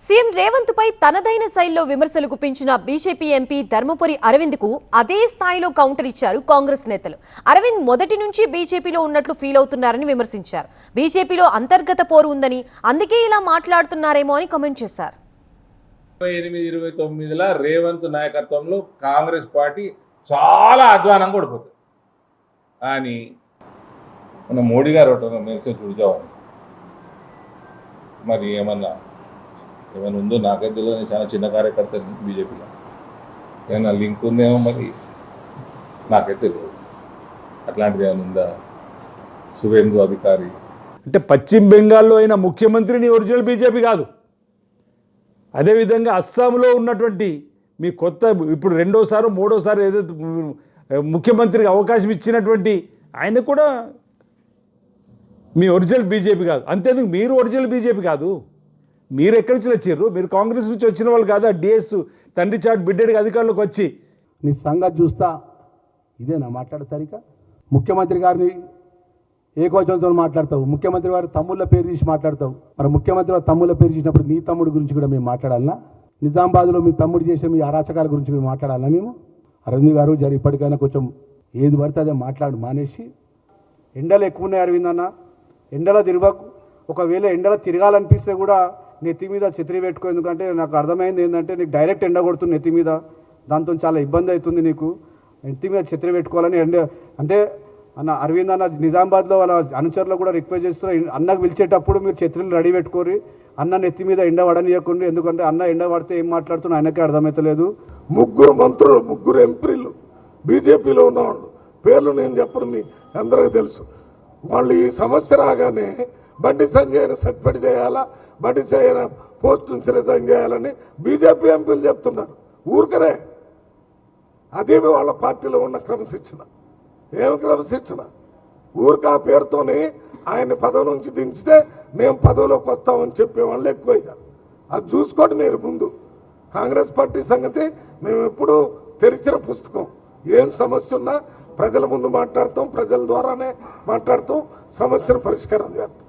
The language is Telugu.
సీఎం రేవంత్ పై తనదైన శైలిలో విమర్శలు గుప్పించిన బీజేపీ ఎంపీ ధర్మపురి అరవింద్ కు అదే స్థాయిలో కౌంటర్ ఇచ్చారు కాంగ్రెస్ నేతలు. అరవింద్ మొదటి నుంచి బీజేపీలో ఉన్నట్లు ఫీల్ అవుతున్నారని విమర్శించారు. బీజేపీలో అంతర్గత పోరు ఉందని, అందుకే ఇలా మాట్లాడుతున్నారేమో అని కామెంట్ చేశారు. 28-29 రేవంత్ నాయకత్వంలో కాంగ్రెస్ పార్టీ చాలా అధ్వానంగా ఓడిపోతుంది. కానీ మన మోడీ గారు ఒకటి మెసేజ్ చూడజావాలి. మరి ఏమన్నా ఉందో నాకైతే తెలియదు. నేను చాలా చిన్న కార్యకర్త బీజేపీలో, ఏమన్నా లింక్ ఉందేమో మరి నాకైతే తెలియదు. అట్లాంటిది ఏమైనా ఉందా? సువేందు అధికారి అంటే పశ్చిమ బెంగాల్లో అయిన ముఖ్యమంత్రిని ఒరిజినల్ బీజేపీ కాదు. అదేవిధంగా అస్సాంలో ఉన్నటువంటి మీ కొత్త ఇప్పుడు రెండోసారి మూడోసారి ఏదైతే ముఖ్యమంత్రికి అవకాశం ఇచ్చినటువంటి ఆయన కూడా మీ ఒరిజినల్ బీజేపీ కాదు. అంతేందుకు మీరు ఒరిజినల్ బీజేపీ కాదు. మీరు ఎక్కడి నుంచి వచ్చారు? మీరు కాంగ్రెస్ నుంచి వచ్చిన వాళ్ళు కాదా? డిఎస్ తండ్రి చాటు బిడ్డడికి అధికారంలోకి వచ్చి నీ సంగతి చూస్తా ఇదేనా మాట్లాడతారిక? ముఖ్యమంత్రి గారిని ఏకవచనంతో మాట్లాడతావు, ముఖ్యమంత్రి వారి తమ్ముళ్ళ పేరు తీసి మాట్లాడతావు. మరి ముఖ్యమంత్రి వారి తమ్ముళ్ళ పేరు తీసినప్పుడు నీ తమ్ముడి గురించి కూడా మేము మాట్లాడాలన్నా? నిజామాబాద్లో మీ తమ్ముడు చేసే మీ అరాచకాల గురించి మేము మాట్లాడాలన్నా? మేము అరవింద్ గారు జరి ఇప్పటికైనా కొంచెం ఏది పడితే అదే మాట్లాడు మానేసి. ఎండలు ఎక్కువ ఉన్నాయి అరవింద్ అన్న, ఎండలో తిరగకు. ఒకవేళ ఎండలో తిరగాలనిపిస్తే కూడా నెత్తి మీద ఛత్రి పెట్టుకో. ఎందుకంటే నాకు అర్థమైంది ఏంటంటే నీకు డైరెక్ట్ ఎండ కొడుతుంది నెత్తి మీద, దాంతో చాలా ఇబ్బంది అవుతుంది నీకు. నెత్తి మీద ఛత్రి పెట్టుకోవాలని అంటే అన్న అరవింద్ అన్న నిజామాబాద్లో వాళ్ళ అనుచరులు కూడా రిక్వెస్ట్ చేస్తున్నారు, అన్నకు పిలిచేటప్పుడు మీరు ఛత్రిలు రెడీ పెట్టుకోరి, అన్న నెత్తి మీద ఎండ పడనీయకుండా. ఎందుకంటే అన్న ఎండ పడితే ఏం మాట్లాడుతున్నా ఆయనకే అర్థమవుతలేదు. ముగ్గురు మంత్రులు, ముగ్గురు ఎంపీలు బీజేపీలో ఉన్నవాళ్ళు పేర్లు నేను చెప్పను, మీ అందరికీ తెలుసు. వాళ్ళు ఈ సమస్య రాగానే బండి సంజయ్ని సస్పెండ్ చేయాలా, బండి సంజయ్ పోస్ట్ నుంచి రిజైన్ చేయాలని బీజేపీ ఎంపీలు చెప్తున్నారు. ఊరికనే అదే వాళ్ళ పార్టీలో ఉన్న క్రమశిక్షణ. ఏమి క్రమశిక్షణ? ఊరికి ఆ పేరుతోనే ఆయన పదవి నుంచి దించితే మేము పదవిలోకి వస్తామని చెప్పే వాళ్ళు ఎక్కువయ్యారు. అది చూసుకోండి మీరు ముందు. కాంగ్రెస్ పార్టీ సంగతి మేము ఎప్పుడూ తెరిచిన పుస్తకం. ఏం సమస్య ఉన్నా ప్రజల ముందు మాట్లాడతాం, ప్రజల ద్వారానే మాట్లాడతాం, సమస్యను పరిష్కారం చేస్తాం.